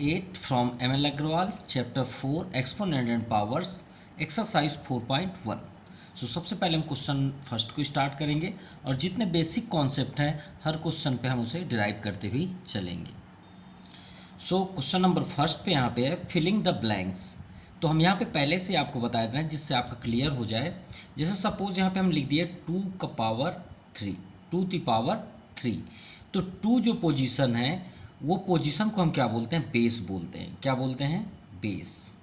8 from ML Agrawal, Chapter 4, Exponent and Powers, Exercise 4.1। सो सबसे पहले हम क्वेश्चन फर्स्ट को स्टार्ट करेंगे और जितने बेसिक कॉन्सेप्ट हैं हर क्वेश्चन पे हम उसे डिराइव करते भी चलेंगे। सो क्वेश्चन नंबर फर्स्ट पे यहाँ पे है फिलिंग द ब्लैंक्स। तो हम यहाँ पे पहले से आपको बताया था जिससे आपका क्लियर हो जाए। जैसे सपोज यहाँ पे हम लिख दिए 2 का पावर 3, 2 की पावर 3। तो 2 जो पोजीशन है वो पोजीशन को हम क्या बोलते हैं, बेस बोलते हैं। क्या बोलते हैं, बेस।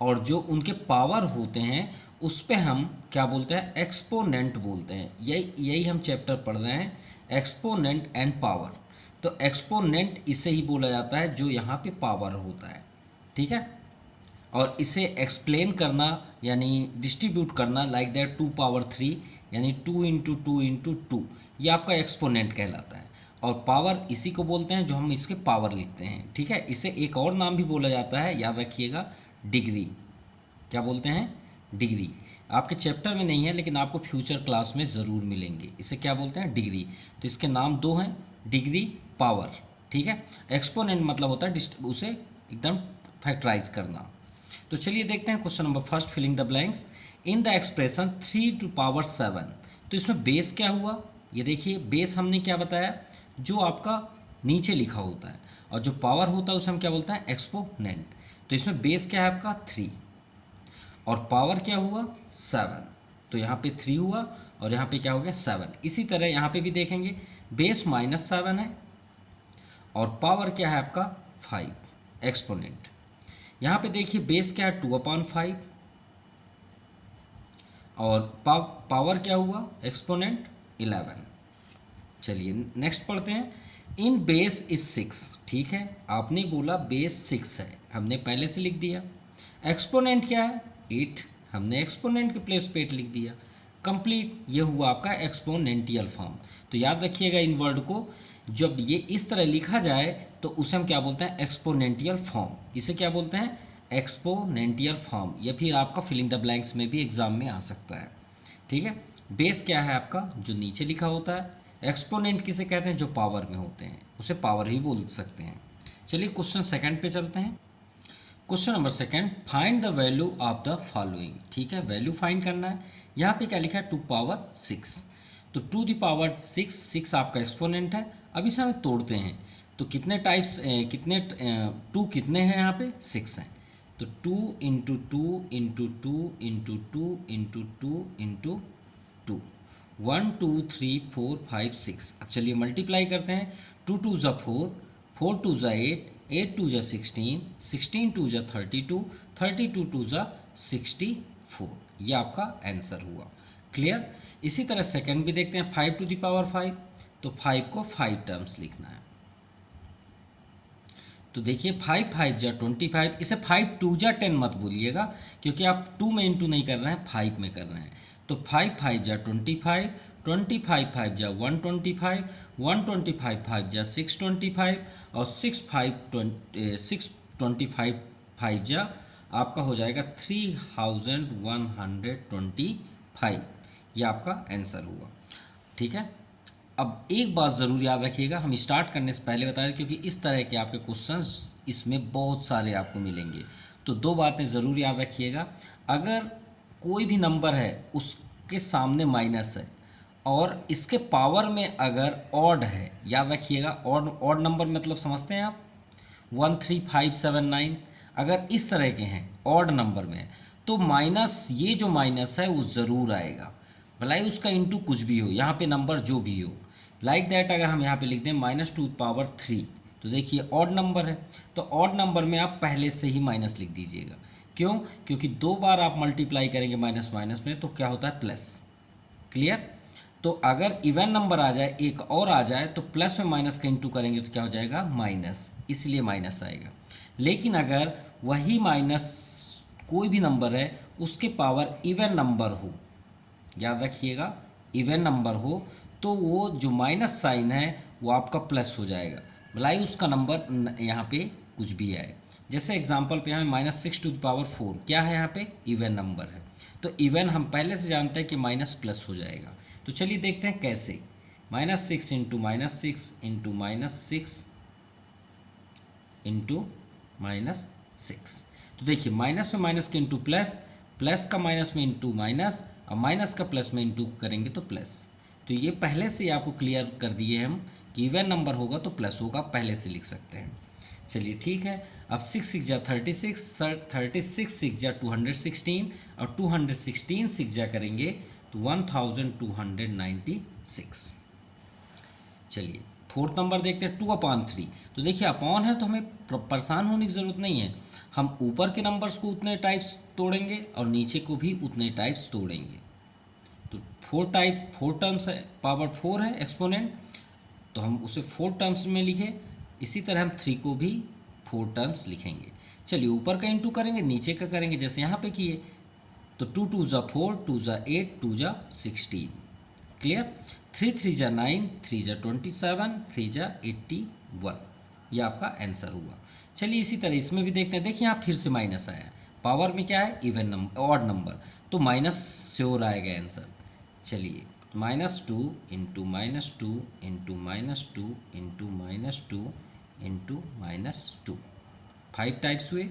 और जो उनके पावर होते हैं उस पे हम क्या बोलते हैं, एक्सपोनेंट बोलते हैं। यही हम चैप्टर पढ़ रहे हैं, एक्सपोनेंट एंड पावर। तो एक्सपोनेंट इसे ही बोला जाता है जो यहाँ पे पावर होता है, ठीक है। और इसे एक्सप्लेन करना यानी डिस्ट्रीब्यूट करना लाइक दैट 2 पावर 3 यानी 2 इंटू 2 इंटू 2, ये आपका एक्सपोनेंट कहलाता है। और पावर इसी को बोलते हैं जो हम इसके पावर लिखते हैं, ठीक है। इसे एक और नाम भी बोला जाता है, याद रखिएगा, डिग्री। क्या बोलते हैं, डिग्री। आपके चैप्टर में नहीं है लेकिन आपको फ्यूचर क्लास में ज़रूर मिलेंगे। इसे क्या बोलते हैं, डिग्री। तो इसके नाम दो हैं, डिग्री, पावर, ठीक है। एक्सपोनेंट मतलब होता है उसे एकदम फैक्टराइज करना। तो चलिए देखते हैं question number first, filling the blanks. In the expression 3 to power 7। तो इसमें बेस क्या हुआ, ये देखिए। बेस हमने क्या बताया, जो आपका नीचे लिखा होता है, और जो पावर होता है उसे हम क्या बोलते हैं, एक्सपोनेंट। तो इसमें बेस क्या है आपका 3 और पावर क्या हुआ 7। तो यहाँ पे 3 हुआ और यहाँ पे क्या हो गया 7। इसी तरह यहाँ पे भी देखेंगे, बेस -7 है और पावर क्या है आपका 5, एक्सपोनेंट। यहाँ पे देखिए बेस क्या है 2/5 और पावर क्या हुआ, एक्सपोनेंट 11। चलिए नेक्स्ट पढ़ते हैं। इन बेस इज 6, ठीक है। आपने बोला बेस 6 है, हमने पहले से लिख दिया। एक्सपोनेंट क्या है 8, हमने एक्सपोनेंट के प्लेस पे 8 लिख दिया। कंप्लीट, ये हुआ आपका एक्सपोनेंटियल फॉर्म। तो याद रखिएगा इन वर्ड को, जब ये इस तरह लिखा जाए तो उसे हम क्या बोलते हैं, एक्सपोनेंटियल फॉर्म। इसे क्या बोलते हैं, एक्सपोनेंटियल फॉर्म। या फिर आपका फिलिंग द ब्लैंक्स में भी एग्जाम में आ सकता है, ठीक है। बेस क्या है आपका, जो नीचे लिखा होता है। एक्सपोनेंट किसे कहते हैं, जो पावर में होते हैं, उसे पावर ही बोल सकते हैं। चलिए क्वेश्चन सेकंड पे चलते हैं। Question number second, find the value of the following, ठीक है। वैल्यू फाइंड करना है। यहाँ पे क्या लिखा है, 2 पावर 6। तो 2 दी पावर 6 आपका एक्सपोनेंट है। अब इसे हम तोड़ते हैं तो कितने टाइप्स, कितने 2 कितने हैं यहाँ पे, 6 हैं। तो 2 into 2 into 2 into 2 into 2 into 2, 1 2 3 4 5 6। अब चलिए मल्टीप्लाई करते हैं। 2 2 ज़ा 4, 4 2 ज़ा 8, 8 2 ज़ा 16, 16 2 ज़ा 32, 32 2 ज़ा 64। ये आपका आंसर हुआ। क्लियर। इसी तरह सेकंड भी देखते हैं, 5 टू द पावर 5। तो 5 को 5 टर्म्स लिखना है। तो देखिए 5 5 जा 25। इसे 5 2 जा 10 मत भूलिएगा, क्योंकि आप 2 में इंटू नहीं कर रहे हैं, 5 में कर रहे हैं। तो 5 5 जा 25, 25 5 जा 125, 125 5 जा 625 और 6 25 5 जा आपका हो जाएगा 3125। ये आपका आंसर हुआ, ठीक है। अब एक बात ज़रूर याद रखिएगा, हम स्टार्ट करने से पहले बता रहे क्योंकि इस तरह के आपके क्वेश्चंस इसमें बहुत सारे आपको मिलेंगे। तो 2 बातें ज़रूर याद रखिएगा। अगर कोई भी नंबर है उसके सामने माइनस है और इसके पावर में अगर ऑड है, याद रखिएगा, ऑड नंबर मतलब समझते हैं आप, 1 3 5 7 9, अगर इस तरह के हैं ऑड नंबर में, तो माइनस, ये जो माइनस है वो ज़रूर आएगा, भलाई उसका इंटू कुछ भी हो, यहाँ पे नंबर जो भी हो। लाइक दैट अगर हम यहाँ पे लिख दें -2 पावर 3, तो देखिए ऑड नंबर है, तो ऑड नंबर में आप पहले से ही माइनस लिख दीजिएगा। क्यों, क्योंकि 2 बार आप मल्टीप्लाई करेंगे माइनस माइनस में तो क्या होता है, प्लस। क्लियर। तो अगर इवन नंबर आ जाए, एक और आ जाए, तो प्लस में माइनस का इंटू करेंगे तो क्या हो जाएगा, माइनस, इसलिए माइनस आएगा। लेकिन अगर वही माइनस कोई भी नंबर है उसके पावर इवन नंबर हो, याद रखिएगा, इवन नंबर हो, तो वो जो माइनस साइन है वो आपका प्लस हो जाएगा, भलाई उसका नंबर यहाँ पे कुछ भी आए। जैसे एग्जांपल पे यहाँ -6 टू द पावर 4 क्या है, यहाँ पे इवन नंबर है। तो इवन हम पहले से जानते हैं कि माइनस प्लस हो जाएगा। तो चलिए देखते हैं कैसे। -6 इंटू -6 इंटू -6 इंटू -6। तो देखिए माइनस में माइनस के इंटू प्लस, प्लस का माइनस में इंटू माइनस, और माइनस का प्लस में इंटू करेंगे तो प्लस। तो ये पहले से आपको क्लियर कर दिए हम कि इवन नंबर होगा तो प्लस होगा, पहले से लिख सकते हैं। चलिए ठीक है। अब 6 6 जा 36, 36 6 जा 216, और 216 6 जा करेंगे तो 1296। चलिए फोर्थ नंबर देखते हैं, 2/3। तो देखिए अपॉन है तो हमें परेशान होने की ज़रूरत नहीं है, हम ऊपर के नंबर्स को उतने टाइप्स तोड़ेंगे और नीचे को भी उतने टाइप्स तोड़ेंगे। तो 4 टर्म्स है, पावर 4 है एक्सपोनेंट, तो हम उसे 4 टर्म्स में लिखे। इसी तरह हम 3 को भी 4 टर्म्स लिखेंगे। चलिए ऊपर का इंटू करेंगे, नीचे का करेंगे जैसे यहाँ पे किए। तो 2 2 जा 4, 2 जा 8, 2 जा 16। क्लियर। 3 3 जा 9, 3 जा 27, 3 जा 81। ये आपका आंसर हुआ। चलिए इसी तरह इसमें भी देखते हैं। देखिए यहाँ फिर से माइनस आया, पावर में क्या है, इवन नंबर, ऑड नंबर, तो माइनस श्योर आएगा आंसर। चलिए -2 into -2 into -2 into -2 into -2, 5 types हुए।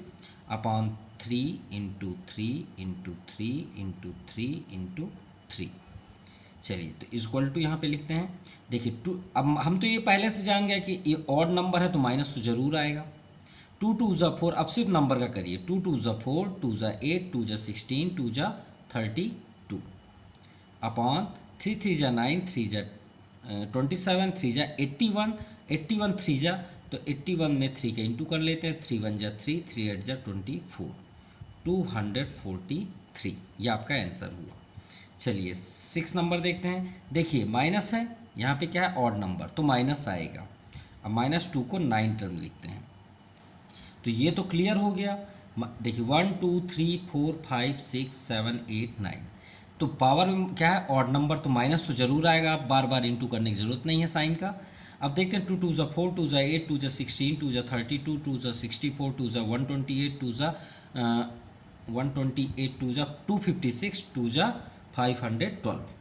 Upon 3 into 3 into 3 into 3 into 3। चलिए तो इक्वल टू यहाँ पे लिखते हैं। देखिए 2, अब हम तो ये पहले से जान गए कि ये ऑड नंबर है तो माइनस तो जरूर आएगा। 2 2 जा 4, अब सिर्फ नंबर का करिए। 2 2 जा 4, 2 जा 8, 2 जा 16, 2 जा 32। अपॉन 3 3 जा 9, 3 जा 27, 3 जा 81, 81 3 जा, तो 81 में 3 का इंटू कर लेते हैं। 3 1 जा 3, 3 8 जा 24, 243। ये आपका आंसर हुआ। चलिए 6 नंबर देखते हैं। देखिए माइनस है, यहाँ पे क्या है, ऑड नंबर, तो माइनस आएगा। अब -2 को 9 टर्म लिखते हैं। तो ये तो क्लियर हो गया। देखिए 1 2 3 4 5 6 7 8 9, तो पावर में क्या है, ऑड नंबर, तो माइनस तो जरूर आएगा। आप बार बार इंटू करने की ज़रूरत नहीं है साइन का। अब देखते हैं 2 2 जा 4, 2 जा 8, 2 जा 16, 2 जा 32, 2 जा 64, 2 जा 128, 2 जा 128, 2 जा 256, 2 जा 512।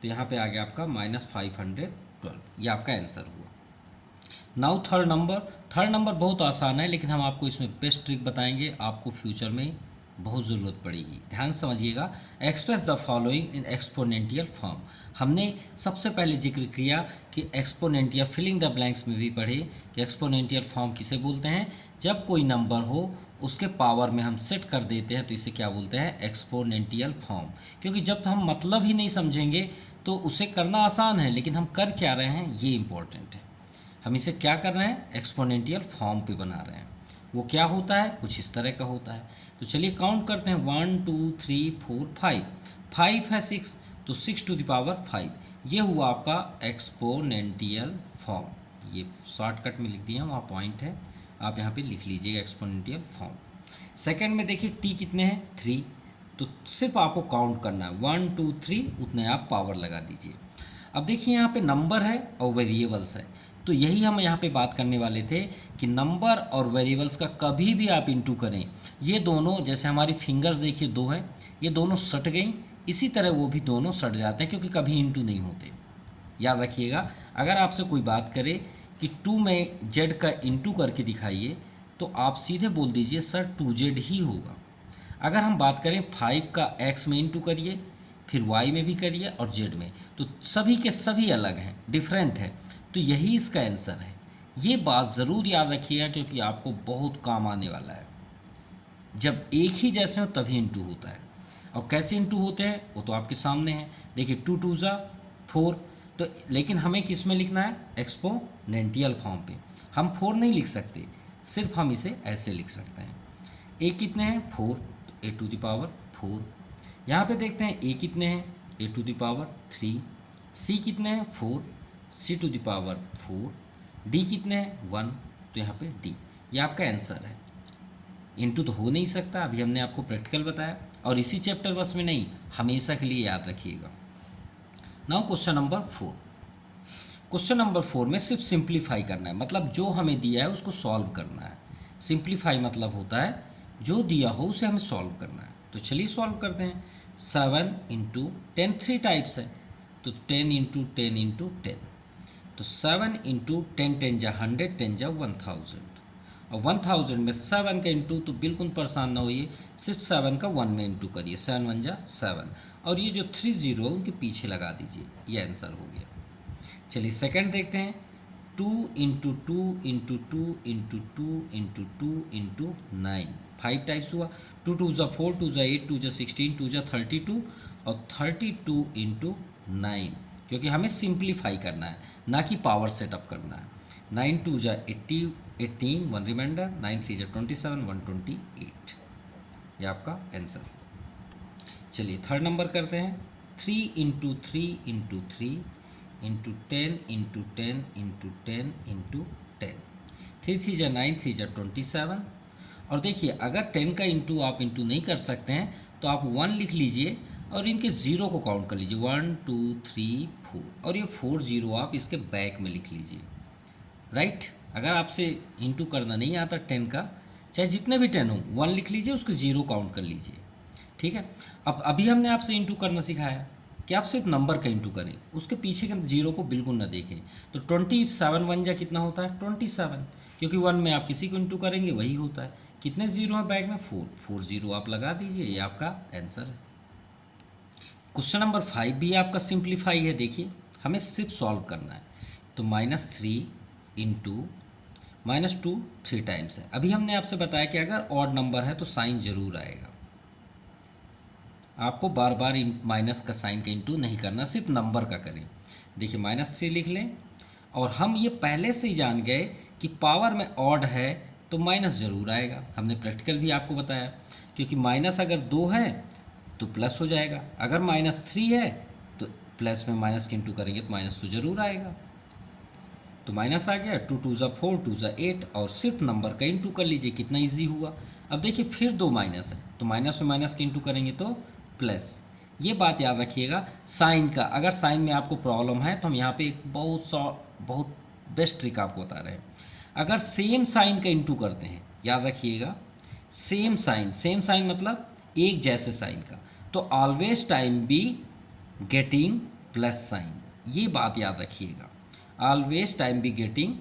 तो यहाँ पे आ गया आपका -512। ये आपका आंसर हुआ। नाउ थर्ड नंबर बहुत आसान है, लेकिन हम आपको इसमें बेस्ट ट्रिक बताएंगे, आपको फ्यूचर में बहुत ज़रूरत पड़ेगी। ध्यान समझिएगा। Express the following in exponential form. हमने सबसे पहले जिक्र किया कि एक्सपोनेंटियल, फिलिंग द ब्लैंक्स में भी पढ़े कि एक्सपोनेंटियल फॉर्म किसे बोलते हैं। जब कोई नंबर हो उसके पावर में हम सेट कर देते हैं तो इसे क्या बोलते हैं, एक्सपोनेंटियल फॉर्म। क्योंकि जब हम मतलब ही नहीं समझेंगे तो उसे करना आसान है, लेकिन हम कर क्या रहे हैं ये इंपॉर्टेंट है। हम इसे क्या कर रहे हैं, एक्सपोनेंटियल फॉर्म पे बना रहे हैं। वो क्या होता है, कुछ इस तरह का होता है। तो चलिए काउंट करते हैं। 1 2 3 4 5, 5 है 6, तो 6 टू द पावर 5। ये हुआ आपका एक्सपोनेंटियल फॉर्म। ये शॉर्टकट में लिख दिया, वहाँ पॉइंट है, आप यहाँ पे लिख लीजिएगा एक्सपोनेंटियल फॉर्म। सेकंड में देखिए टी कितने हैं, 3, तो सिर्फ आपको काउंट करना है 1 2 3, उतने आप पावर लगा दीजिए। अब देखिए यहाँ पे नंबर है और वेरिएबल्स है, तो यही हम यहाँ पे बात करने वाले थे कि नंबर और वेरिएबल्स का कभी भी आप इंटू करें, ये दोनों, जैसे हमारी फिंगर्स देखिए 2 हैं, ये दोनों सट गई, इसी तरह वो भी दोनों सट जाते हैं, क्योंकि कभी इंटू नहीं होते। याद रखिएगा। अगर आपसे कोई बात करे कि 2 में जेड का इंटू करके दिखाइए, तो आप सीधे बोल दीजिए सर 2z ही होगा। अगर हम बात करें 5 का x में इंटू करिए, फिर y में भी करिए और z में, तो सभी के सभी अलग हैं, डिफरेंट है, तो यही इसका आंसर है। ये बात ज़रूर याद रखिएगा, क्योंकि आपको बहुत काम आने वाला है। जब एक ही जैसे हो तभी इंटू होता है, और कैसे इंटू होते हैं वो तो आपके सामने है। देखिए 2 2 जा 4, तो लेकिन हमें किस में लिखना है, एक्सपोनेंटियल फॉर्म पे। हम 4 नहीं लिख सकते, सिर्फ हम इसे ऐसे लिख सकते हैं। ए कितने हैं, 4, तो a टू द पावर 4। यहाँ पे देखते हैं a कितने हैं, a to the power 3। c कितने हैं, 4, c to the power 4। d कितने हैं, 1, तो यहाँ पे d। ये आपका आंसर है। इंटू तो हो नहीं सकता, अभी हमने आपको प्रैक्टिकल बताया, और इसी चैप्टर बस में नहीं, हमेशा के लिए याद रखिएगा। Now question number 4। Question number 4 में सिर्फ सिंप्लीफाई करना है, मतलब जो हमें दिया है उसको सॉल्व करना है। सिंप्लीफाई मतलब होता है जो दिया हो उसे हमें सॉल्व करना है। तो चलिए सॉल्व करते हैं। 7 इंटू 10 3 टाइप्स है, तो 10 इंटू 10 इंटू 10, तो 7 इंटू 10 10 जा 100, 10 जा 1000, और 1000 में 7 का इंटू, तो बिल्कुल परेशान ना होइए, सिर्फ 7 का 1 में इंटू करिए, 7 1 जा 7, और ये जो 3 जीरो उनके पीछे लगा दीजिए, ये आंसर हो गया। चलिए सेकंड देखते हैं, 2 into 2 into 2 into 2 into 2 into 9, 5 types हुआ। 2 2 जा 4, 2 जा 8, 2 जा 16, 2 जा 32 और 32 इंटू 9, क्योंकि हमें सिंप्लीफाई करना है ना कि पावर सेटअप करना है। 9 2 जा 18, 1 रिमाइंडर, 9 3 जा 27, 128, ये आपका आंसर। चलिए थर्ड नंबर करते हैं, 3 into 3 into 3 into 10 into 10 into 10 into 10, 3 3 जा 9, 3 जा 27, और देखिए अगर 10 का इंटू आप इंटू नहीं कर सकते हैं तो आप 1 लिख लीजिए और इनके ज़ीरो को काउंट कर लीजिए, 1 2 3 4, और ये 4 जीरो आप इसके बैक में लिख लीजिए, राइट। अगर आपसे इंटू करना नहीं आता 10 का, चाहे जितने भी 10 हो, 1 लिख लीजिए, उसको ज़ीरो काउंट कर लीजिए, ठीक है। अब अभी हमने आपसे इंटू करना सिखाया कि आप सिर्फ नंबर का इंटू करें, उसके पीछे के जीरो को बिल्कुल ना देखें। तो 27 1 जा कितना होता है 27, क्योंकि 1 में आप किसी को इंटू करेंगे वही होता है। कितने जीरो हैं बैग में, 4 जीरो आप लगा दीजिए, ये आपका आंसर है। क्वेश्चन नंबर 5 भी आपका सिंप्लीफाई है, देखिए हमें सिर्फ सॉल्व करना है। तो -3 इंटू -2 3 टाइम्स है। अभी हमने आपसे बताया कि अगर ऑड नंबर है तो साइन जरूर आएगा, आपको बार बार माइनस का साइन का इंटू नहीं करना, सिर्फ नंबर का करें। देखिए -3 लिख लें, और हम ये पहले से ही जान गए कि पावर में ऑड है तो माइनस ज़रूर आएगा, हमने प्रैक्टिकल भी आपको बताया, क्योंकि माइनस अगर 2 है तो प्लस हो जाएगा, अगर -3 है तो प्लस में माइनस के इंटू करेंगे तो माइनस तो ज़रूर आएगा। तो माइनस आ गया, 2 2 जा 4, 2 जा 8, और सिर्फ नंबर का इंटू कर लीजिए, कितना इजी हुआ। अब देखिए फिर 2 माइनस है, तो माइनस में माइनस के इंटू करेंगे तो प्लस। ये बात याद रखिएगा साइन का, अगर साइन में आपको प्रॉब्लम है तो हम यहाँ पे एक बहुत बेस्ट ट्रिक आपको बता रहे हैं। अगर सेम साइन का इंटू करते हैं, याद रखिएगा सेम साइन मतलब एक जैसे साइन का, तो always time be getting plus sign, ये बात याद रखिएगा, always time be getting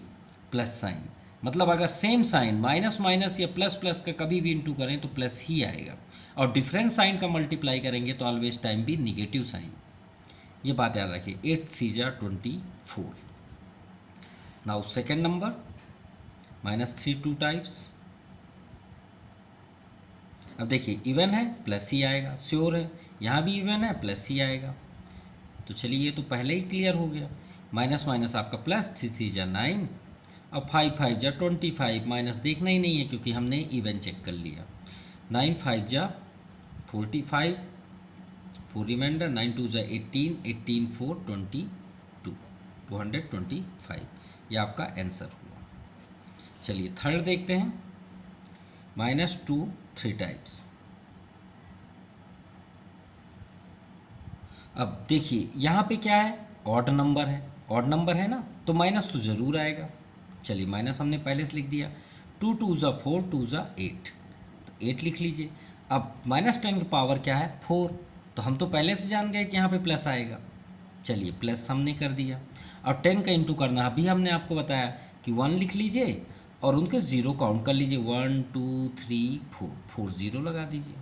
plus sign, मतलब अगर सेम साइन माइनस माइनस या प्लस प्लस का कभी भी इंटू करें तो प्लस ही आएगा, और डिफरेंट साइन का मल्टीप्लाई करेंगे तो ऑलवेज टाइम भी निगेटिव साइन, ये बात याद रखिए। 8 3 जा 24। Now second number, -3 2 types. अब देखिए इवन है प्लस ही आएगा, श्योर है, यहाँ भी इवन है प्लस ही आएगा, तो चलिए ये तो पहले ही क्लियर हो गया। माइनस माइनस आपका प्लस, 3 3 जा 9, और 5 5 जा 25, माइनस देखना ही नहीं है क्योंकि हमने इवन चेक कर लिया। 9 5 जा 45, 4 रिमाइंडर, 9 2 जा 18, 18 4 22, 225, ये आपका आंसर हुआ। चलिए थर्ड देखते हैं, -2 3 टाइप्स। अब देखिए यहाँ पे क्या है, ऑड नंबर है ना, तो माइनस तो ज़रूर आएगा। चलिए माइनस हमने पहले से लिख दिया, 2 2 जा 4, 2 जा 8, तो 8 लिख लीजिए। अब -10 की पावर क्या है 4, तो हम तो पहले से जान गए कि यहाँ पे प्लस आएगा, चलिए प्लस हमने कर दिया। और 10 का इंटू करना अभी हमने आपको बताया कि 1 लिख लीजिए और उनके ज़ीरो काउंट कर लीजिए, 1 2 3 4 जीरो लगा दीजिए,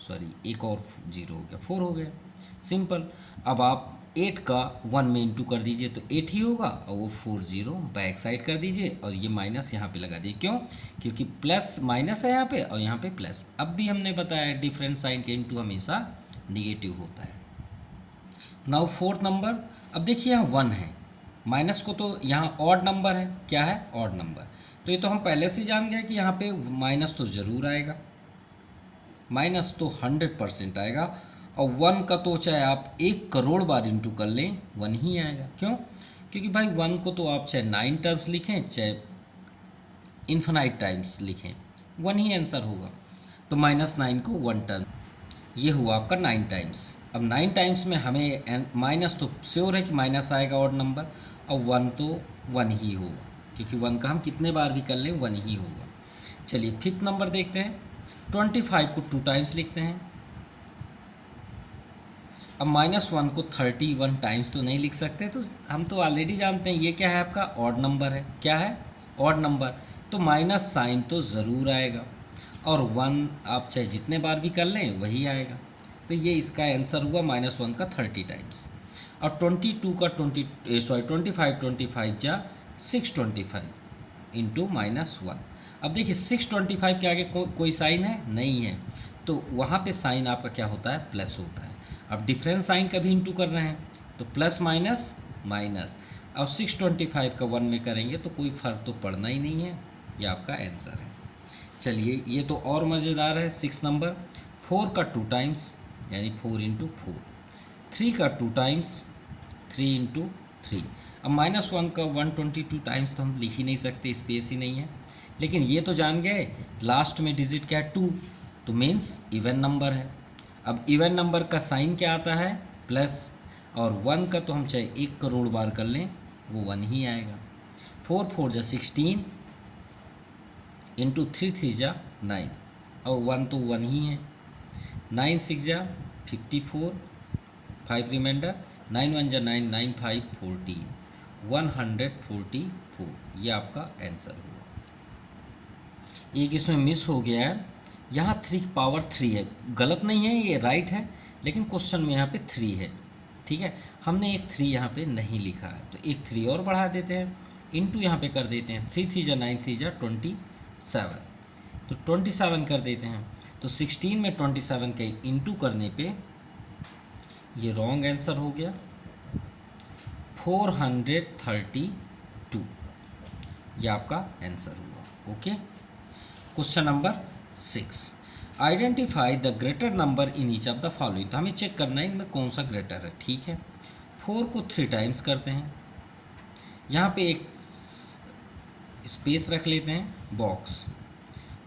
सॉरी एक और जीरो हो गया, 4 हो गया, सिंपल। अब आप 8 का 1 में इंटू कर दीजिए तो 8 ही होगा, और वो 4 जीरो बैक साइड कर दीजिए, और ये माइनस यहाँ पे लगा दिए, क्यों, क्योंकि प्लस माइनस है यहाँ पे और यहाँ पे प्लस। अब भी हमने बताया डिफरेंट साइन के इंटू हमेशा निगेटिव होता है। नाउ फोर्थ नंबर, अब देखिए यहाँ 1 है, माइनस को तो यहाँ ऑड नंबर है, क्या है ऑड नंबर, तो ये तो हम पहले से जान गए कि यहाँ पे माइनस तो ज़रूर आएगा, माइनस तो 100% आएगा, और 1 का तो चाहे आप 1 करोड़ बार इंटू कर लें 1 ही आएगा, क्यों, क्योंकि भाई 1 को तो आप चाहे 9 टाइम्स लिखें चाहे इन्फिनाइट टाइम्स लिखें 1 ही आंसर होगा। तो -9 को 1 टाइम, ये हुआ आपका 9 टाइम्स। अब 9 टाइम्स में हमें माइनस तो श्योर है कि माइनस आएगा ऑड नंबर, और 1 तो 1 ही होगा, क्योंकि 1 का हम कितने बार भी कर लें 1 ही होगा। चलिए फिफ्थ नंबर देखते हैं, 25 को 2 टाइम्स लिखते हैं। अब -1 को 31 टाइम्स तो नहीं लिख सकते, तो हम तो ऑलरेडी जानते हैं ये क्या है आपका ऑड नंबर है, क्या है ऑड नंबर, तो माइनस साइन तो ज़रूर आएगा, और 1 आप चाहे जितने बार भी कर लें वही आएगा। तो ये इसका आंसर हुआ -1 का 30 टाइम्स। और 22 का 25 जा 625 इंटू -1। अब देखिए 625 के आगे कोई साइन है नहीं है, तो वहाँ पे साइन आपका क्या होता है, प्लस होता है। अब डिफरेंस साइन का भी इंटू कर रहे हैं तो प्लस माइनस माइनस, और 625 का 1 में करेंगे तो कोई फ़र्क तो पड़ना ही नहीं है। ये आपका आंसर है। चलिए ये तो और मज़ेदार है। 6 नंबर, 4 का 2 टाइम्स यानी 4 इंटू 4, 3 का 2 टाइम्स 3 इंटू 3। अब -1 का 122 टाइम्स तो हम लिख ही नहीं सकते, स्पेस ही नहीं है। लेकिन ये तो जान गए लास्ट में डिजिट क्या है, 2, तो मीन्स इवन नंबर है। अब इवन नंबर का साइन क्या आता है, प्लस, और 1 का तो हम चाहे 1 करोड़ बार कर लें वो 1 ही आएगा। 4 4 जा 16 इंटू 3 3 जा 9, और 1 तो 1 ही है। 9 6 जा 54, 5 रिमाइंडर, 9 1 जा 9, 9 5 14, 144। ये आपका आंसर हुआ। एक इसमें मिस हो गया है, यहाँ 3 की पावर 3 है, गलत नहीं है, ये राइट है, लेकिन क्वेश्चन में यहाँ पे 3 है। ठीक है, हमने एक 3 यहाँ पे नहीं लिखा है, तो एक 3 और बढ़ा देते हैं, इंटू यहाँ पे कर देते हैं। 3 3 जा 9, 3 जा 27, तो 27 कर देते हैं। तो 16 में 27 के इंटू करने पे ये रॉन्ग आंसर हो गया, 432। ये आपका आंसर हुआ। Okay, question number 6, identify the greater number in each of the following. तो हमें चेक करना है इनमें कौन सा ग्रेटर है। ठीक है, 4 को 3 टाइम्स करते हैं, यहाँ पे एक स्पेस रख लेते हैं बॉक्स,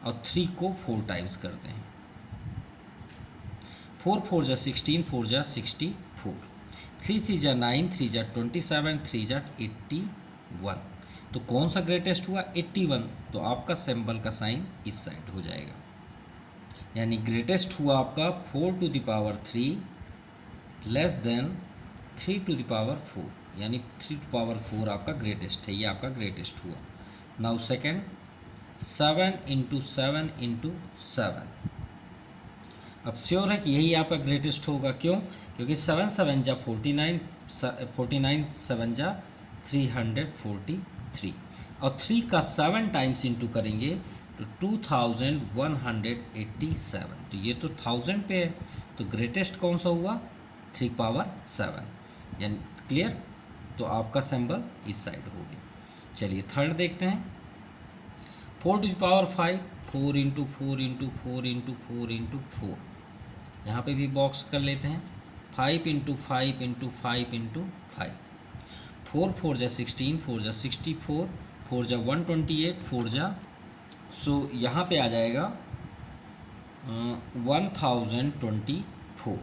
और 3 को 4 टाइम्स करते हैं। 4 4 जा 16, 4 जा 64, 3 3 जा 9, 3 जा 27, 3 जा 81। तो कौन सा ग्रेटेस्ट हुआ, 81। तो आपका सिंबल का साइन इस साइड हो जाएगा, यानी ग्रेटेस्ट हुआ आपका 4 to the power 3 less than 3 to the power 4, यानी 3 टू पावर 4 आपका ग्रेटेस्ट है। ये आपका ग्रेटेस्ट हुआ। Now second, 7 into 7 into 7। अब श्योर है कि यही आपका ग्रेटेस्ट होगा। क्यों? क्योंकि 7 7 जा 49, 49 7 जा 343, और 3 का 7 टाइम्स इंटू करेंगे तो 2187। तो ये तो 1000 पे है, तो ग्रेटेस्ट कौन सा हुआ, 3 पावर 7, यानी क्लियर। तो आपका सिंबल इस साइड हो गया। चलिए थर्ड देखते हैं, 4 to the power 5, 4 into 4 into 4 into 4 into 4। यहाँ पर भी बॉक्स कर लेते हैं, 5 इंटू 5 इंटू 5 इंटू 5। 4 4 जा 16, 4 जा 64, 4 जा 128, 4 जा, सो यहाँ पे आ जाएगा 1024,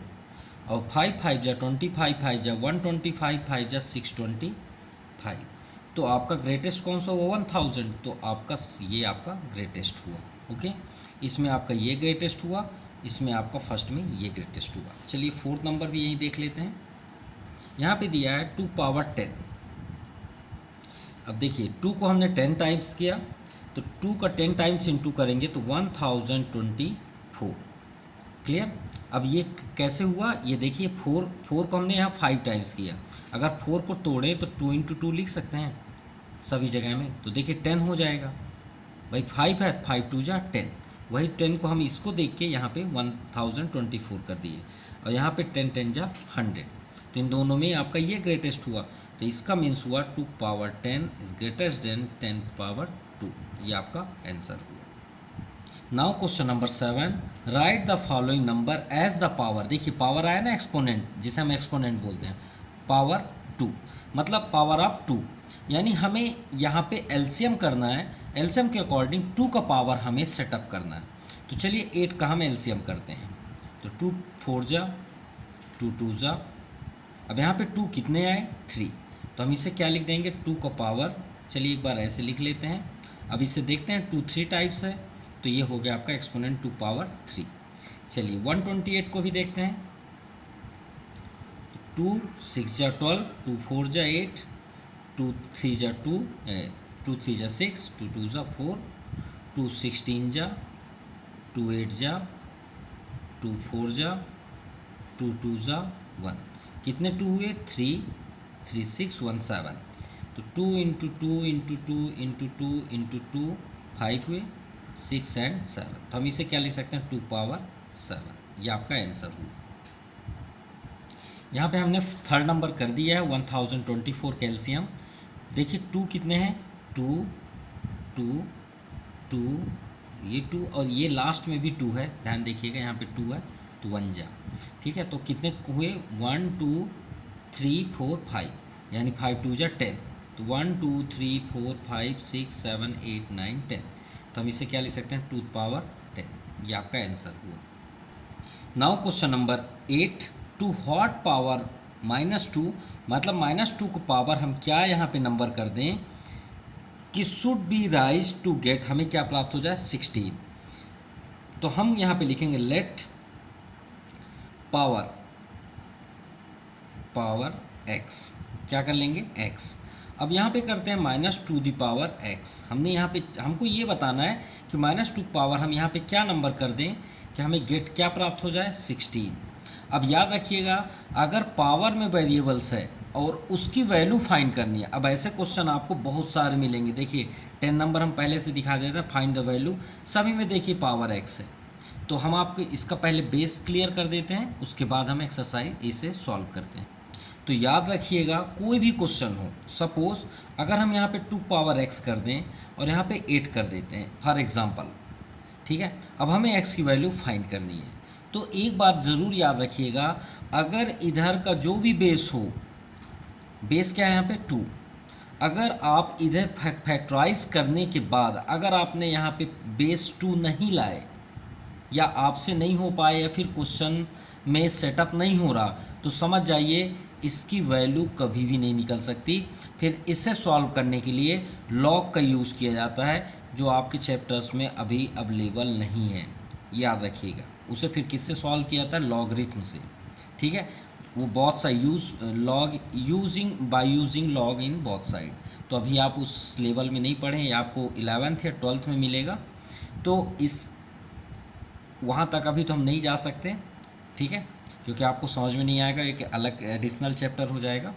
और 5 5 जा 25, 5 जा 125, 5 जा 625। तो आपका ग्रेटेस्ट कौन सा हुआ, 1000। तो आपका ये आपका ग्रेटेस्ट हुआ। ओके, इसमें आपका ये ग्रेटेस्ट हुआ, इसमें आपका फर्स्ट में ये ग्रेटेस्ट हुआ। चलिए फोर्थ नंबर भी यही देख लेते हैं। यहाँ पे दिया है 2 पावर 10। अब देखिए 2 को हमने 10 टाइम्स किया, तो 2 का 10 टाइम्स इंटू करेंगे तो 1024। क्लियर। अब ये कैसे हुआ, ये देखिए 4 को हमने यहाँ 5 टाइम्स किया। अगर 4 को तोड़ें तो 2 इंटू 2 लिख सकते हैं सभी जगह में, तो देखिए 10 हो जाएगा। भाई 5 है, 5 2 जा 10, वही 10 को हम इसको देख के यहाँ पे 1024 कर दिए, और यहाँ पे 10 10 जा 100। तो इन दोनों में आपका ये ग्रेटेस्ट हुआ, तो इसका मीन्स हुआ 2 power 10 is greatest than 10 power 2। ये आपका आंसर हुआ। Now question number 7, write the following number as the power. देखिए पावर आया ना, एक्सपोनेंट, जिसे हम एक्सपोनेंट बोलते हैं, पावर 2 मतलब पावर ऑफ 2, यानी हमें यहाँ पे एलसीएम करना है। एलसीएम के अकॉर्डिंग 2 का पावर हमें सेटअप करना है। तो चलिए 8 का हम एलसीएम करते हैं, तो 2 4 जा 2 2 जा। अब यहाँ पे 2 कितने आए, 3, तो हम इसे क्या लिख देंगे, 2 का पावर, चलिए एक बार ऐसे लिख लेते हैं। अब इसे देखते हैं, 2 3 टाइप्स है, तो ये हो गया आपका एक्सपोनेंट 2 पावर 3। चलिए 128 को भी देखते हैं, 2 6 जा 12, 2 4 जा 8, 2 3 जा 2, 2 3 जा 6, 2 2 जा 4, 2 16 जा, 2 8 जा, 2 4 जा, 2 2 जा 1, कितने 2 हुए 3 3 6 1 7, तो 2 इंटू 2 इंटू 2 इंटू 2 इंटू 2 5 हुए, 6 एंड 7, तो हम इसे क्या लिख सकते हैं 2 पावर 7, ये आपका आंसर हुआ। यहाँ पे हमने थर्ड नंबर कर दिया है 1024 कैल्शियम। देखिए 2 कितने हैं 2 2 2, ये 2 और ये लास्ट में भी 2 है, ध्यान देखिएगा यहाँ पे 2 है तो 1 जा, ठीक है। तो कितने हुए 1 2 3 4 5, यानी 5 2 जा 10, तो 1 2 3 4 5 6 7 8 9 10, तो हम इसे क्या लिख सकते हैं 2 पावर 10, ये आपका आंसर हुआ। Now question number 8, to what power -2, मतलब -2 को पावर हम क्या यहाँ पे नंबर कर दें कि should be raise to get, हमें क्या प्राप्त हो जाए 16, तो हम यहाँ पे लिखेंगे लेट पावर x, क्या कर लेंगे x। अब यहाँ पे करते हैं -2 दी पावर x, हमने यहाँ पे हमको ये बताना है कि -2 पावर हम यहाँ पे क्या नंबर कर दें कि हमें गेट क्या प्राप्त हो जाए 16। अब याद रखिएगा अगर पावर में वेरिएबल्स है और उसकी वैल्यू फाइंड करनी है, अब ऐसे क्वेश्चन आपको बहुत सारे मिलेंगे। देखिए 10 नंबर हम पहले से दिखा देते हैं, फाइंड द वैल्यू, सभी में देखिए पावर x है, तो हम आपको इसका पहले बेस क्लियर कर देते हैं, उसके बाद हम एक्सरसाइज इसे सॉल्व करते हैं। तो याद रखिएगा कोई भी क्वेश्चन हो, सपोज अगर हम यहाँ पे 2 पावर x कर दें और यहाँ पे 8 कर देते हैं फॉर एग्जांपल, ठीक है। अब हमें x की वैल्यू फाइंड करनी है, तो एक बात ज़रूर याद रखिएगा, अगर इधर का जो भी बेस हो, बेस क्या है यहाँ पे 2, अगर आप इधर फैक्टराइज करने के बाद अगर आपने यहाँ पे बेस 2 नहीं लाए या आपसे नहीं हो पाए या फिर क्वेश्चन में सेटअप नहीं हो रहा, तो समझ जाइए इसकी वैल्यू कभी भी नहीं निकल सकती। फिर इसे सॉल्व करने के लिए लॉग का यूज़ किया जाता है, जो आपके चैप्टर्स में अभी अवेलेबल नहीं है, याद रखिएगा। उसे फिर किससे सॉल्व किया जाता है, लॉगरिथम से, ठीक है। वो बहुत सा using log in both side, तो अभी आप उस लेवल में नहीं पढ़े, ये आपको 11th या 12th में मिलेगा, तो इस वहाँ तक अभी तो हम नहीं जा सकते, ठीक है, क्योंकि आपको समझ में नहीं आएगा, एक अलग एडिशनल चैप्टर हो जाएगा।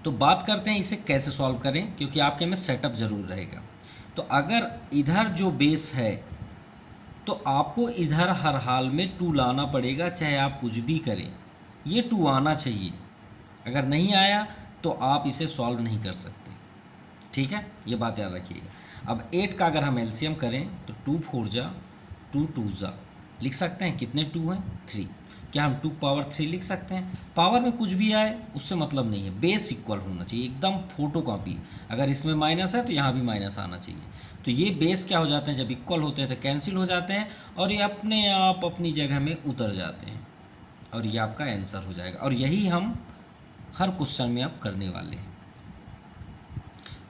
तो बात करते हैं इसे कैसे सॉल्व करें, क्योंकि आपके में सेटअप ज़रूर रहेगा। तो अगर इधर जो बेस है तो आपको इधर हर हाल में 2 लाना पड़ेगा, चाहे आप कुछ भी करें, ये 2 आना चाहिए, अगर नहीं आया तो आप इसे सॉल्व नहीं कर सकते, ठीक है, ये बात याद रखिएगा। अब 8 का अगर हम एलसीएम करें तो 2 4 जा 2 2 जा, लिख सकते हैं कितने 2 हैं 3, क्या हम 2 पावर 3 लिख सकते हैं। पावर में कुछ भी आए उससे मतलब नहीं है, बेस इक्वल होना चाहिए, एकदम फोटो कॉपी, अगर इसमें माइनस है तो यहाँ भी माइनस आना चाहिए। तो ये बेस क्या हो जाते हैं, जब इक्वल होते हैं तो कैंसिल हो जाते हैं और ये अपने आप अपनी जगह में उतर जाते हैं, और ये आपका आंसर हो जाएगा। और यही हम हर क्वेश्चन में अब करने वाले हैं।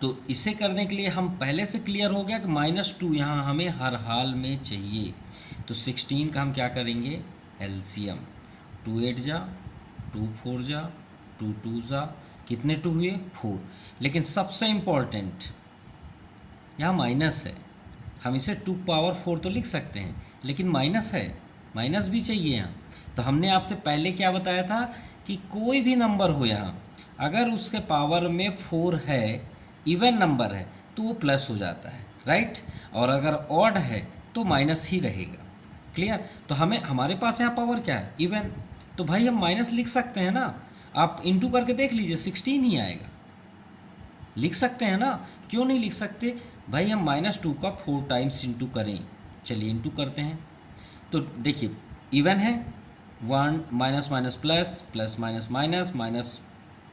तो इसे करने के लिए हम पहले से क्लियर हो गया कि -2 यहाँ हमें हर हाल में चाहिए। तो 16 का हम क्या करेंगे एलसीएम, 2 8 जा 2 4 जा 2 2 जा, कितने 2 हुए 4। लेकिन सबसे इम्पॉर्टेंट यहाँ माइनस है, हम इसे 2 पावर 4 तो लिख सकते हैं, लेकिन माइनस है, माइनस भी चाहिए यहाँ। तो हमने आपसे पहले क्या बताया था कि कोई भी नंबर हो यहाँ, अगर उसके पावर में 4 है, इवन नंबर है, तो वो प्लस हो जाता है, राइट, और अगर ऑड है तो माइनस ही रहेगा, क्लियर। तो हमें हमारे पास यहाँ पावर क्या है इवन, तो भाई हम माइनस लिख सकते हैं ना, आप इंटू करके देख लीजिए 16 ही आएगा, लिख सकते हैं ना, क्यों नहीं लिख सकते भाई। हम -2 का 4 टाइम्स इंटू करें, चलिए इंटू करते हैं। तो देखिए इवन है, 1 minus minus plus, plus minus minus, minus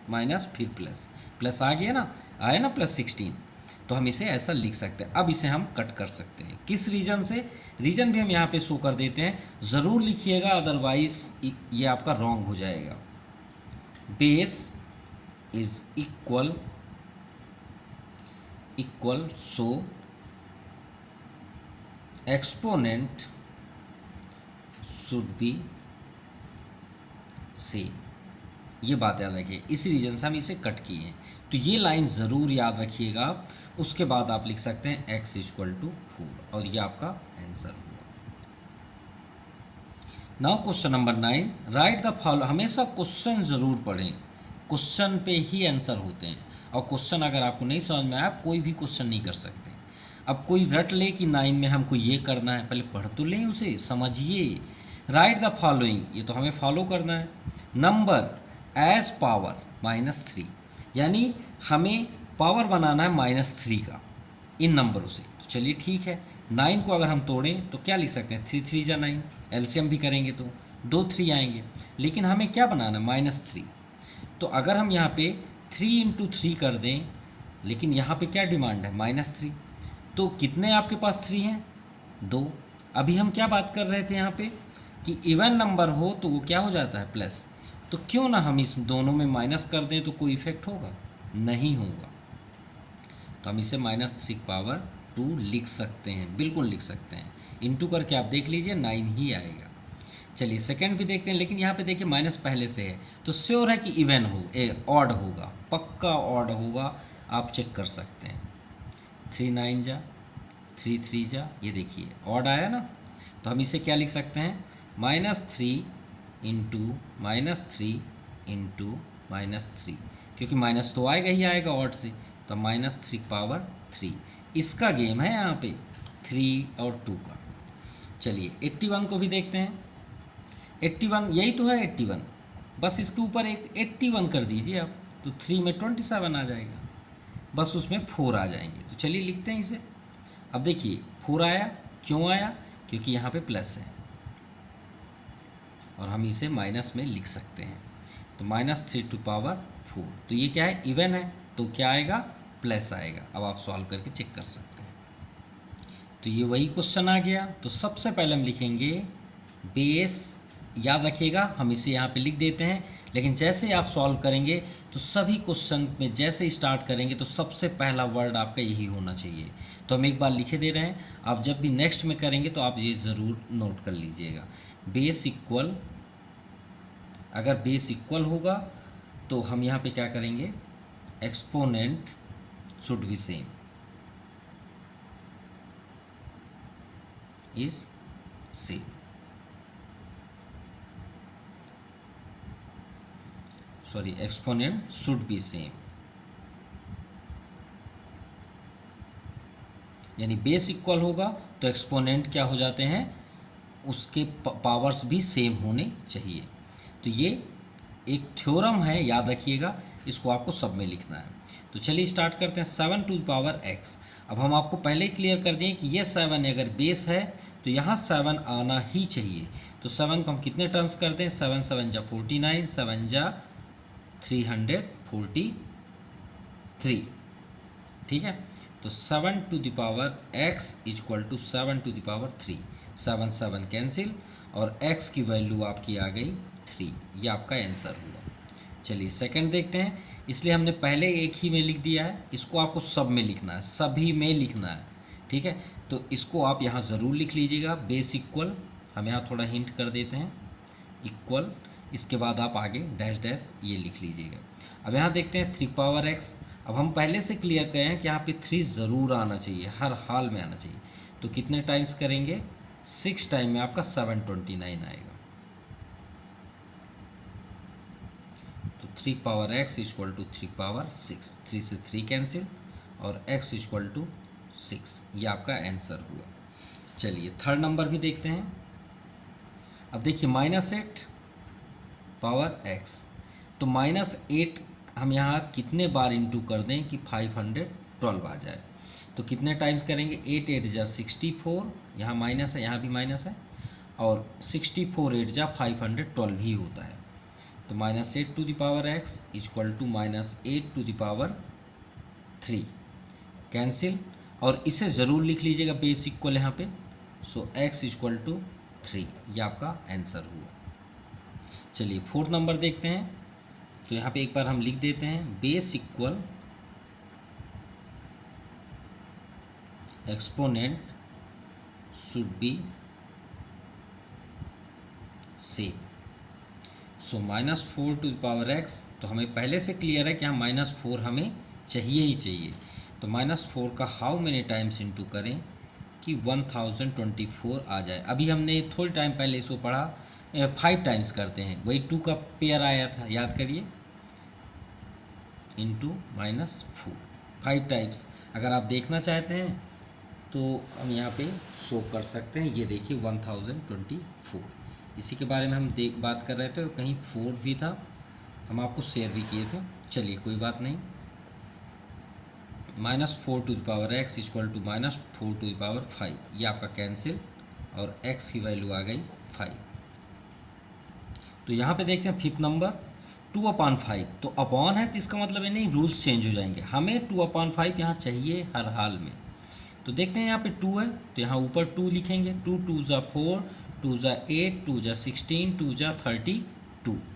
minus फिर प्लस, प्लस आ गया ना, आया ना +16, तो हम इसे ऐसा लिख सकते हैं। अब इसे हम कट कर सकते हैं, किस रीजन से, रीजन भी हम यहाँ पे शो कर देते हैं, ज़रूर लिखिएगा अदरवाइज ये आपका रॉन्ग हो जाएगा। Base is equal so exponent should be same, ये बात याद रखिए, इसी रीजन से हम इसे कट किए हैं। तो ये लाइन ज़रूर याद रखिएगा आप। उसके बाद आप लिख सकते हैं x इक्वल टू 4 और ये आपका आंसर हुआ। Now question number 9, right the follow. हमेशा क्वेश्चन ज़रूर पढ़ें, क्वेश्चन पे ही आंसर होते हैं। और क्वेश्चन अगर आपको नहीं समझ में आया, आप कोई भी क्वेश्चन नहीं कर सकते। अब कोई रट ले कि 9 में हमको ये करना है, पहले पढ़ तो लें उसे, समझिए। राइट द फॉलोइंग, ये तो हमें फॉलो करना है। नंबर एज पावर -3, यानी हमें पावर बनाना है -3 का इन नंबरों से। तो चलिए ठीक है, 9 को अगर हम तोड़ें तो क्या लिख सकते हैं, 3 3 जा 9, एलसीएम भी करेंगे तो 2 3 आएंगे। लेकिन हमें क्या बनाना है, -3। तो अगर हम यहाँ पे 3 × 3 कर दें, लेकिन यहाँ पे क्या डिमांड है, -3, तो कितने आपके पास 3 हैं, 2। अभी हम क्या बात कर रहे थे यहाँ पे कि इवन नंबर हो तो वो क्या हो जाता है, प्लस। तो क्यों ना हम इस दोनों में माइनस कर दें, तो कोई इफेक्ट होगा, नहीं होगा। तो हम इसे -3 पावर 2 लिख सकते हैं, बिल्कुल लिख सकते हैं। इंटू करके आप देख लीजिए 9 ही आएगा। चलिए सेकंड भी देखते हैं, लेकिन यहाँ पे देखिए माइनस पहले से है, तो श्योर है कि इवन हो, ऑड होगा, पक्का ऑड होगा, आप चेक कर सकते हैं। 3 9 जा, 3 3 जा, ये देखिए ऑड आया ना। तो हम इसे क्या लिख सकते हैं, -3 इंटू -3 इंटू -3, क्योंकि माइनस तो आएगा ही आएगा ऑड से, तो -3 पावर 3। इसका गेम है यहाँ पे 3 और 2 का। चलिए 81 को भी देखते हैं। 81 यही तो है 81, बस इसके ऊपर एक 81 कर दीजिए आप, तो 3 में 27 आ जाएगा, बस उसमें 4 आ जाएंगे। तो चलिए लिखते हैं इसे। अब देखिए 4 आया, क्यों आया, क्योंकि यहाँ पे प्लस है और हम इसे माइनस में लिख सकते हैं। तो -3 टू पावर 4, तो ये क्या है, इवन है, तो क्या आएगा, प्लस आएगा। अब आप सॉल्व करके चेक कर सकते हैं। तो ये वही क्वेश्चन आ गया। तो सबसे पहले हम लिखेंगे बेस, याद रखिएगा हम इसे यहाँ पे लिख देते हैं, लेकिन जैसे आप सॉल्व करेंगे तो सभी क्वेश्चन में जैसे स्टार्ट करेंगे तो सबसे पहला वर्ड आपका यही होना चाहिए। तो हम एक बार लिखे दे रहे हैं, आप जब भी नेक्स्ट में करेंगे तो आप ये ज़रूर नोट कर लीजिएगा। बेस इक्वल, अगर बेस इक्वल होगा तो हम यहाँ पे क्या करेंगे, exponent should be same, is same. Sorry, exponent should be same, यानी बेस इक्वल होगा तो एक्सपोनेंट क्या हो जाते हैं, उसके पावर्स भी सेम होने चाहिए। तो ये एक थ्योरम है, याद रखिएगा, इसको आपको सब में लिखना है। तो चलिए स्टार्ट करते हैं। 7 टू द पावर x। अब हम आपको पहले ही क्लियर कर दें कि ये 7 अगर बेस है तो यहाँ 7 आना ही चाहिए। तो 7 को हम कितने टर्म्स करते हैं, 7 7 जा 49, 7 जा 343, ठीक है। तो 7 to the power x equal to 7 to the power 3, 7 7 cancel और x की वैल्यू आपकी आ गई 3, ये आपका आंसर हुआ। चलिए सेकंड देखते हैं, इसलिए हमने पहले एक ही में लिख दिया है, इसको आपको सब में लिखना है, सभी में लिखना है, ठीक है। तो इसको आप यहाँ ज़रूर लिख लीजिएगा, बेस इक्वल, हम यहाँ थोड़ा हिंट कर देते हैं, इक्वल, इसके बाद आप आगे डैश डैश ये लिख लीजिएगा। अब यहाँ देखते हैं 3 पावर x। अब हम पहले से क्लियर करें हैं कि यहाँ पे 3 ज़रूर आना चाहिए, हर हाल में आना चाहिए। तो कितने टाइम्स करेंगे, 6 टाइम में आपका 729 आएगा। तो 3 power x equal to 3 power 6, 3 से 3 कैंसिल और x इक्वल टू 6, ये आपका आंसर हुआ। चलिए थर्ड नंबर भी देखते हैं। अब देखिए -8 पावर x, तो -8 हम यहाँ कितने बार इंटू कर दें कि 512 आ जाए। तो कितने टाइम्स करेंगे, 8 8 जा 64, यहाँ माइनस है, यहाँ भी माइनस है, और 64 8 जा 512 ही होता है। तो -8 to the power x equal to -8 to the power 3 cancel, और इसे ज़रूर लिख लीजिएगा बेस इक्वल यहाँ पे। सो x इक्वल टू 3, ये आपका आंसर हुआ। चलिए फोर्थ नंबर देखते हैं। तो यहाँ पे एक बार हम लिख देते हैं, base equal exponent should be same. So -4 to the power x, तो हमें पहले से क्लियर है कि यहाँ -4 हमें चाहिए ही चाहिए। तो -4 का हाउ मेनी टाइम्स इंटू करें कि 1024 आ जाए। अभी हमने थोड़ी टाइम पहले इसको पढ़ा, 5 टाइम्स करते हैं, वही 2 का पेयर आया था, याद करिए, इंटू -4 5 टाइम्स। अगर आप देखना चाहते हैं तो हम यहाँ पे शो कर सकते हैं, ये देखिए 1024। इसी के बारे में हम बात कर रहे थे, कहीं 4 भी था, हम आपको शेयर भी किए थे। चलिए कोई बात नहीं। -4 to the power x equal to -4 to the power 5, ये आपका कैंसिल और x की वैल्यू आ गई 5। तो यहाँ पे देखते हैं फिफ्थ नंबर 2/5, तो अपॉन है तो इसका मतलब है नहीं, रूल्स चेंज हो जाएंगे। हमें 2/5 यहाँ चाहिए हर हाल में। तो देखते हैं यहाँ पे 2 है तो यहाँ ऊपर 2 लिखेंगे, 2 2 ज़ा 4, 2 ज़ा 8, 2 ज़ा 16, 2 ज़ा 32,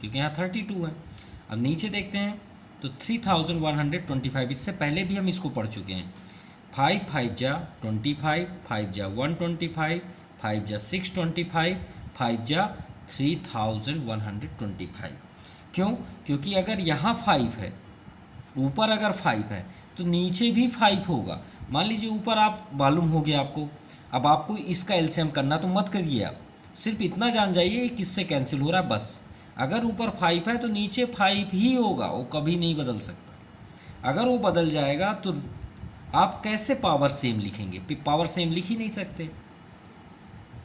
क्योंकि यहाँ 32 है। अब नीचे देखते हैं तो 3125, इससे पहले भी हम इसको पढ़ चुके हैं। 5 5 जा 25, 5 जा 125, 5 जा 625, 5 जा 3125। क्यों? क्योंकि अगर यहाँ 5 है, ऊपर अगर 5 है तो नीचे भी 5 होगा। मान लीजिए ऊपर आप मालूम हो गया आपको, अब आपको इसका एलसीएम करना तो मत करिए, आप सिर्फ इतना जान जाइए किससे कैंसिल हो रहा है बस। अगर ऊपर 5 है तो नीचे 5 ही होगा, वो कभी नहीं बदल सकता। अगर वो बदल जाएगा तो आप कैसे पावर सेम लिखेंगे? पावर सेम लिख ही नहीं सकते,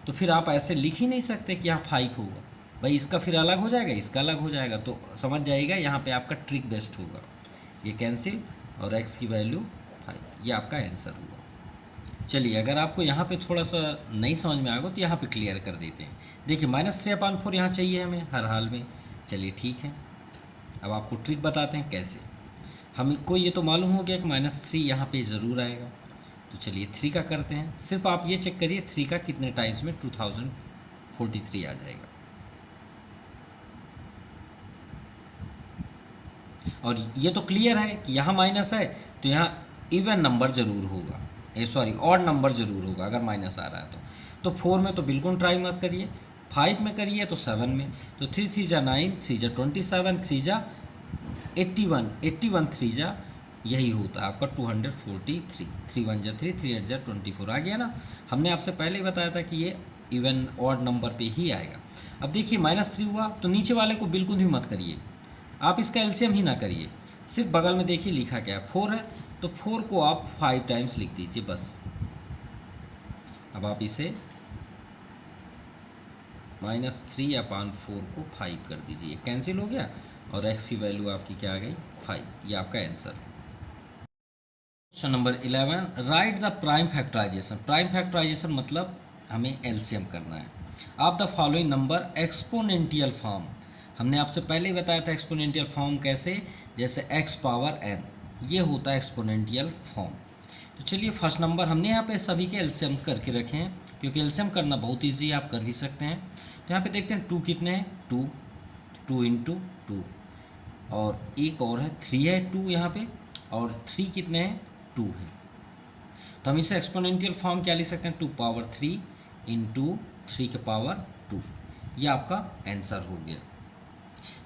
तो फिर आप ऐसे लिख ही नहीं सकते कि यहाँ 5 होगा भाई, इसका फिर अलग हो जाएगा, इसका अलग हो जाएगा। तो समझ जाइएगा यहाँ पे आपका ट्रिक बेस्ट होगा, ये कैंसिल और x की वैल्यू 5, ये आपका आंसर हुआ। चलिए अगर आपको यहाँ पे थोड़ा सा नहीं समझ में आएगा तो यहाँ पे क्लियर कर देते हैं। देखिए -3/4 यहाँ चाहिए हमें हर हाल में। चलिए ठीक है, अब आपको ट्रिक बताते हैं कैसे। हमको ये तो मालूम हो गया कि -3 यहाँ पे ज़रूर आएगा, तो चलिए 3 का करते हैं। सिर्फ आप ये चेक करिए 3 का कितने टाइम्स में 2043 आ जाएगा। और ये तो क्लियर है कि यहाँ माइनस है तो यहाँ इवन नंबर ज़रूर होगा, ऑड नंबर ज़रूर होगा अगर माइनस आ रहा है तो 4 में तो बिल्कुल ट्राई मत करिए, 5 में करिए तो 7 में। तो 3 3 जा 9, 3 जा 27, 3 जा 81, 81 3 जा यही होता है आपका 243, 3 1 जा 3, 3 8 जा 24 आ गया ना। हमने आपसे पहले ही बताया था कि ये इवन ऑड नंबर पे ही आएगा। अब देखिए -3 हुआ तो नीचे वाले को बिल्कुल भी मत करिए, आप इसका एलसीएम ही ना करिए, सिर्फ बगल में देखिए लिखा क्या है 4 है, तो 4 को आप 5 टाइम्स लिख दीजिए बस। अब आप इसे -3/4 को 5 कर दीजिए, कैंसिल हो गया और x की वैल्यू आपकी क्या आ गई 5, ये आपका आंसर। Question number 11, write the prime factorisation. Prime factorisation मतलब हमें एलसीएम करना है। आप the following number exponential form. हमने आपसे पहले ही बताया था एक्सपोनेंशियल फॉर्म कैसे, जैसे x पावर n, ये होता है एक्सपोनेंशियल फॉर्म। तो चलिए फर्स्ट नंबर हमने यहाँ पे सभी के एलसीएम करके रखे हैं, क्योंकि एलसीएम करना बहुत ईजी है, आप कर भी सकते हैं। तो यहाँ पे देखते हैं 2 कितने हैं, 2 × 2, और एक और है 3 है 2 यहाँ पे, और 3 कितने हैं 2 है। तो हम इसे एक्सपोनेंशियल फॉर्म क्या लिख सकते हैं, 2 पावर 3 × 3 के पावर 2, ये आपका आंसर हो गया।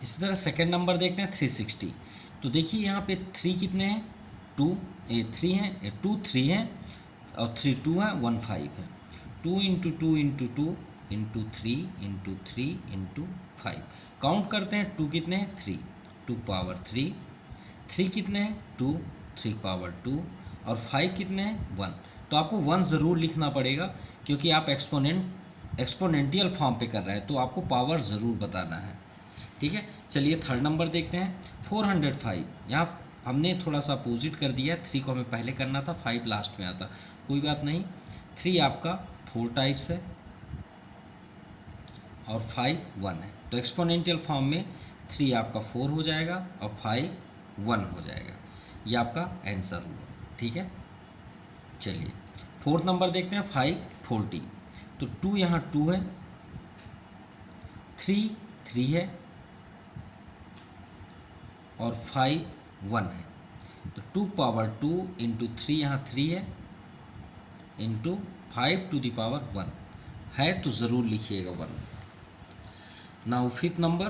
इसी तरह सेकेंड नंबर देखते हैं 360। तो देखिए यहाँ पे 3 कितने हैं 2, 3 हैं 2 3 हैं, और 3 2 है 1 5 है। 2 × 2 × 2 × 3 × 3 × 5, काउंट करते हैं 2 कितने हैं 3, 2 पावर 3, 3 कितने हैं 2, 3 पावर 2, और 5 कितने हैं 1। तो आपको 1 ज़रूर लिखना पड़ेगा, क्योंकि आप एक्सपोनेंशियल फॉर्म पे कर रहे हैं, तो आपको पावर ज़रूर बताना है। ठीक है, चलिए थर्ड नंबर देखते हैं 405। यहाँ हमने थोड़ा सा अपोजिट कर दिया, 3 को हमें पहले करना था, 5 लास्ट में आता, कोई बात नहीं। 3 आपका 4 टाइप्स है और 5 1 है, तो एक्सपोनेंशियल फॉर्म में 3 आपका 4 हो जाएगा और 5 1 हो जाएगा, ये आपका आंसर हुआ। ठीक है, चलिए फोर्थ नंबर देखते हैं 540। तो 2 यहाँ 2 है, 3 3 है, और 5 1 है। तो 2 पावर 2 × 3 यहाँ 3 है, × 5 टू द पावर 1 है, तो ज़रूर लिखिएगा 1। नाउ फिफ्थ नंबर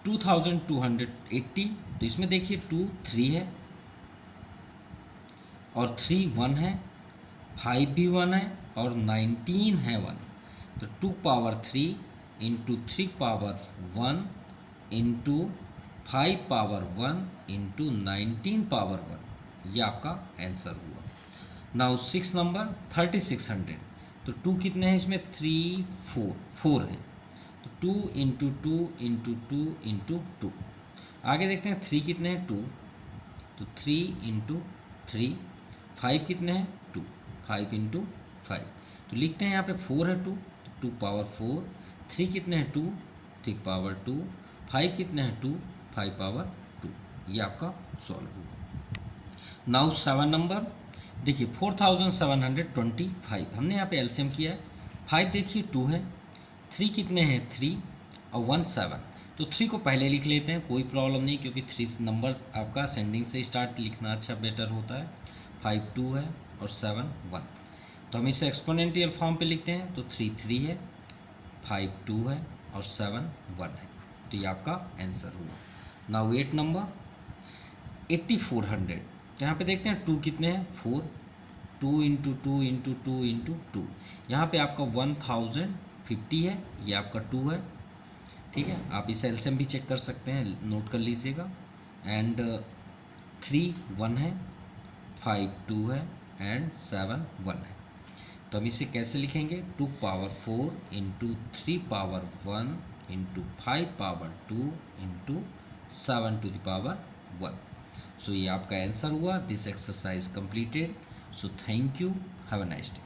2280, तो इसमें देखिए 2 3 है और 3 1 है, 5 भी 1 है और 19 है 1। तो 2 power 3 into 3 power 1 into 5 power 1 into 19 power 1, ये आपका आंसर हुआ। नाउ 6 नंबर 3600, तो 2 कितने हैं इसमें, 3 4 है, तो 2 इंटू 2 इंटू 2 इंटू 2। आगे देखते हैं 3 कितने हैं, 2, तो 3 इंटू 3। 5 कितने हैं, 2, 5 इंटू 5। तो लिखते हैं यहाँ पे 4 है 2, तो 2 पावर 4। 3 कितने हैं, 2, 3 पावर 2। 5 कितने हैं, 2, 5 पावर 2। ये आपका सॉल्व हुआ। नाउ 7 नंबर देखिए 4725, हमने यहाँ पे एलसीएम किया है। 5 देखिए 2 है, 3 कितने हैं, 3 और 1 7। तो 3 को पहले लिख लेते हैं, कोई प्रॉब्लम नहीं, क्योंकि 3 नंबर आपका सेंडिंग से स्टार्ट लिखना अच्छा बेटर होता है। 5 2 है और 7 1, तो हम इसे एक्सपोनेंशियल फॉर्म पे लिखते हैं। तो 3 3 है, 5 2 है और 7 1 है, तो ये आपका आंसर हुआ। नाउ 8 नंबर 8400, तो यहाँ पे देखते हैं 2 कितने हैं, 4, 2 इंटू 2 इंटू 2 इंटू 2। यहाँ पर आपका 1050 है, ये आपका 2 है, ठीक है। आप इसे एलसीएम भी चेक कर सकते हैं, नोट कर लीजिएगा। एंड 3 1 है, 5 2 है एंड 7 1 है। तो हम इसे कैसे लिखेंगे, 2 power 4 into 3 power 1 into 5 power 2 into 7 to the power 1। So ये आपका आंसर हुआ। This exercise completed. So thank you, have a nice day.